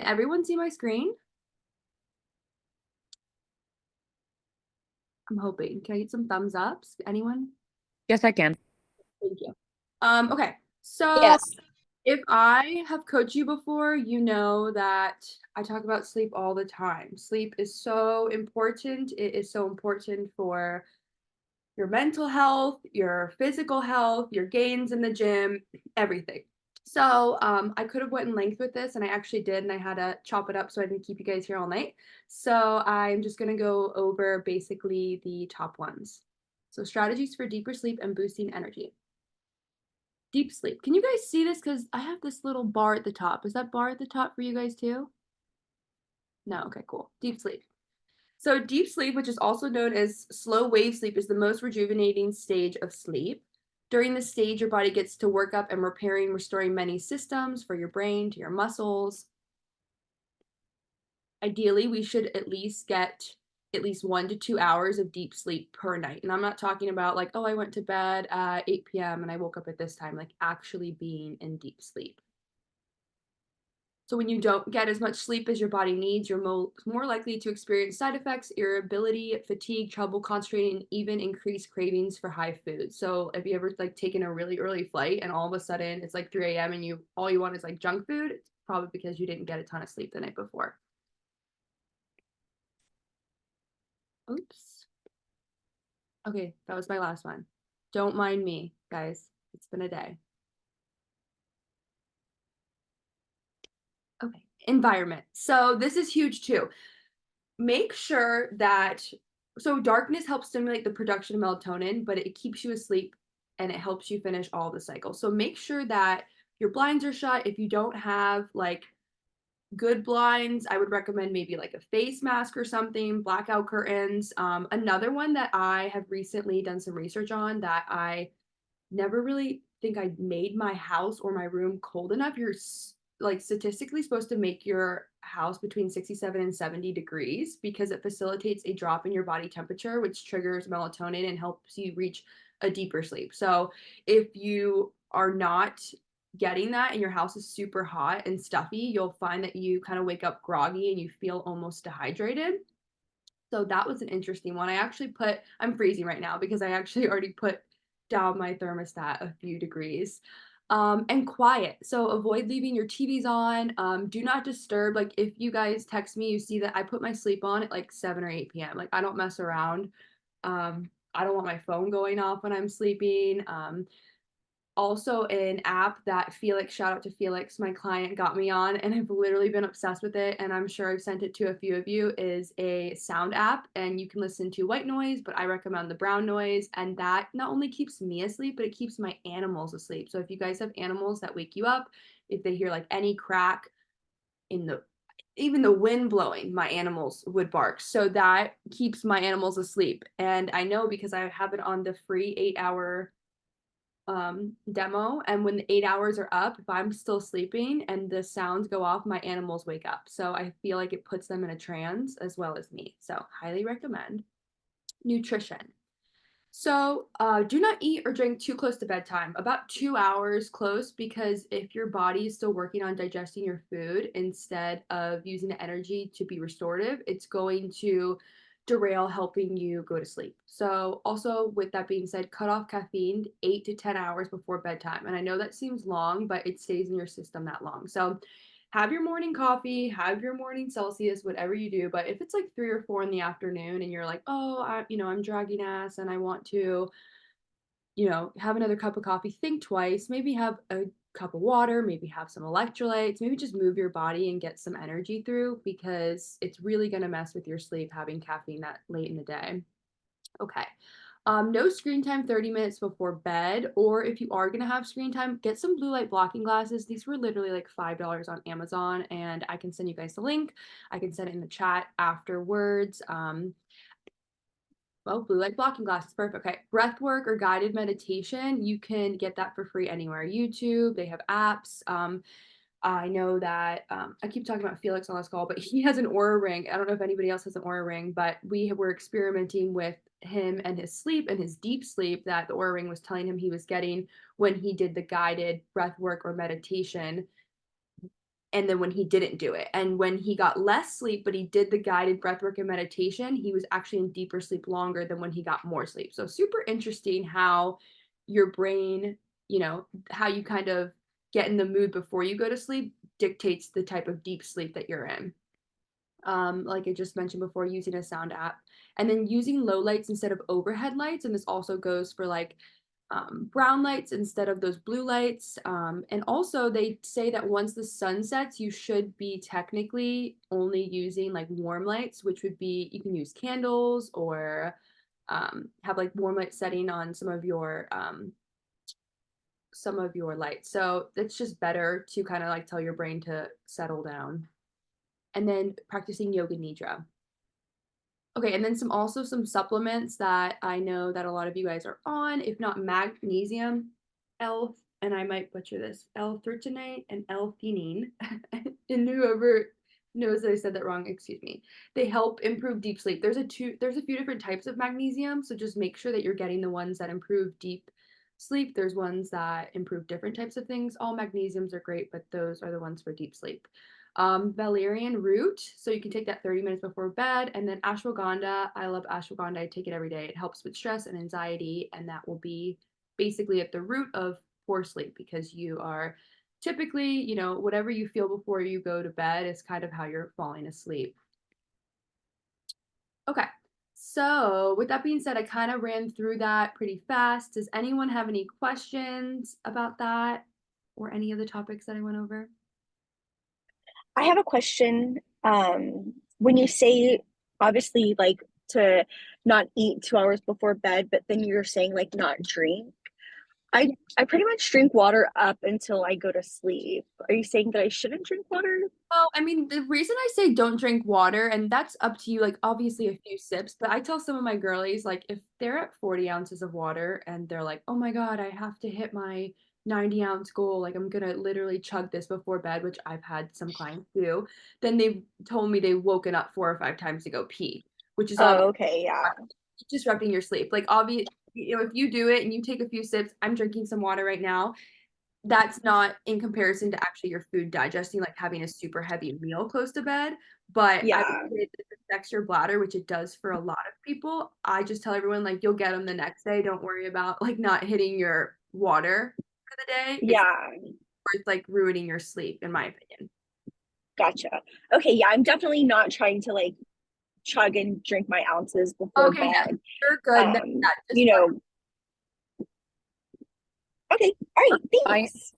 Everyone see my screen? I'm hoping. Can I get some thumbs ups? Anyone? Yes, I can. Thank you. Okay. So Yes. if I have coached you before, you know that I talk about sleep all the time. Sleep is so important. It is so important for your mental health, your physical health, your gains in the gym, everything. So I could have went in length with this, and I actually did, and I had to chop it up so I didn't keep you guys here all night. So I'm just gonna go over basically the top ones. So strategies for deeper sleep and boosting energy. Deep sleep. Can you guys see this? Because I have this little bar at the top. Is that bar at the top for you guys too? No. Okay. Cool. Deep sleep. So, deep sleep, which is also known as slow wave sleep, is the most rejuvenating stage of sleep. During this stage, your body gets to work up and repairing, restoring many systems for your brain, to your muscles. Ideally, we should at least get at least 1 to 2 hours of deep sleep per night. And I'm not talking about like, oh, I went to bed at 8 p.m. and I woke up at this time, like actually being in deep sleep. So when you don't get as much sleep as your body needs, you're more likely to experience side effects, irritability, fatigue, trouble concentrating, and even increased cravings for high food. So if you ever like taken a really early flight and all of a sudden it's like 3 a.m. and you all you want is like junk food, it's probably because you didn't get a ton of sleep the night before. Oops. Okay, that was my last one. Don't mind me, guys. It's been a day. Okay, environment. So this is huge too. Make sure that darkness helps stimulate the production of melatonin, but it keeps you asleep and it helps you finish all the cycles. So make sure that your blinds are shut. If you don't have like good blinds, I would recommend maybe like a face mask or something, blackout curtains. Another one that I have recently done some research on that I never really think I made my house or my room cold enough. You're like statistically supposed to make your house between 67 and 70 degrees because it facilitates a drop in your body temperature, which triggers melatonin and helps you reach a deeper sleep. So if you are not getting that and your house is super hot and stuffy, you'll find that you kind of wake up groggy and you feel almost dehydrated. So that was an interesting one. I'm freezing right now because I actually already put down my thermostat a few degrees. And quiet. So avoid leaving your TVs on. Do not disturb. Like if you guys text me, you see that I put my sleep on at like 7 or 8 p.m. Like I don't mess around. I don't want my phone going off when I'm sleeping. Also an app that Felix, shout out to Felix, my client got me on, and I've literally been obsessed with it. And I'm sure I've sent it to a few of you, is a sound app. And you can listen to white noise, but I recommend the brown noise. And that not only keeps me asleep, but it keeps my animals asleep. So if you guys have animals that wake you up, if they hear like any crack in the even the wind blowing, my animals would bark. So that keeps my animals asleep. And I know because I have it on the free 8 hour demo, and when the 8 hours are up, if I'm still sleeping and the sounds go off, my animals wake up. So I feel like it puts them in a trance as well as me. So highly recommend. Nutrition. So do not eat or drink too close to bedtime, about 2 hours close, because if your body is still working on digesting your food instead of using the energy to be restorative, it's going to derail helping you go to sleep. So also with that being said, cut off caffeine 8 to 10 hours before bedtime. And I know that seems long, but it stays in your system that long. So have your morning coffee, have your morning Celsius, whatever you do. But if it's like 3 or 4 in the afternoon and you're like, oh, I'm dragging ass and I want to, have another cup of coffee, think twice, maybe have a cup of water, maybe have some electrolytes, maybe just move your body and get some energy through because it's really going to mess with your sleep having caffeine that late in the day. Okay. No screen time 30 minutes before bed, or if you are going to have screen time, get some blue light blocking glasses. These were literally like $5 on Amazon, and I can send you guys the link. I can send it in the chat afterwards. Well, blue light blocking glasses, perfect. Okay, breath work or guided meditation, you can get that for free anywhere. YouTube, they have apps. I know that I keep talking about Felix on this call, but he has an aura ring. I don't know if anybody else has an aura ring, but we were experimenting with him and his sleep and his deep sleep that the aura ring was telling him he was getting when he did the guided breath work or meditation. and then when he didn't do it. And when he got less sleep, but he did the guided breathwork and meditation, he was actually in deeper sleep longer than when he got more sleep. So super interesting how your brain, how you kind of get in the mood before you go to sleep dictates the type of deep sleep that you're in. Like I just mentioned before, using a sound app and then using low lights instead of overhead lights. And this also goes for like brown lights instead of those blue lights. And also, they say that once the sun sets, you should be technically only using like warm lights, which would be you can use candles or have like warm light setting on some of your lights. So it's just better to kind of like tell your brain to settle down. And then practicing yoga nidra. Okay, and then some supplements that I know that a lot of you guys are on, if not magnesium, L, and I might butcher this, L-threonate and L-theanine. And whoever knows that I said that wrong, excuse me. They help improve deep sleep. There's a few different types of magnesium, so just make sure that you're getting the ones that improve deep sleep. There's ones that improve different types of things. All magnesiums are great, but those are the ones for deep sleep. Valerian root, so you can take that 30 minutes before bed, and then ashwagandha. I love ashwagandha. I take it every day. It helps with stress and anxiety, and that will be basically at the root of poor sleep because you are typically, whatever you feel before you go to bed is kind of how you're falling asleep. Okay. So, with that being said, I kind of ran through that pretty fast. Does anyone have any questions about that or any of the topics that I went over? I have a question. When you say obviously like to not eat 2 hours before bed, but then you're saying like not drink. I pretty much drink water up until I go to sleep. Are you saying that I shouldn't drink water? Well, I mean, the reason I say don't drink water, and that's up to you, like obviously a few sips, but I tell some of my girlies, like if they're at 40 ounces of water and they're like, oh my God, I have to hit my 90-ounce goal, like I'm gonna literally chug this before bed, which I've had some clients do, then they've told me they've woken up 4 or 5 times to go pee, which is obviously Oh, okay, yeah. disrupting your sleep. Like obvious, if you do it and you take a few sips, I'm drinking some water right now, that's not in comparison to actually your food digesting, like having a super heavy meal close to bed. But I would Yeah. say that it affects your bladder, which it does for a lot of people. I just tell everyone, like, you'll get them the next day. Don't worry about like not hitting your water for the day. It's Yeah, worth like ruining your sleep, in my opinion. gotcha. Okay, yeah, I'm definitely not trying to like chug and drink my ounces before Okay, yeah, bed. you're good. Um, Yeah, just you know, okay, all right, I thanks.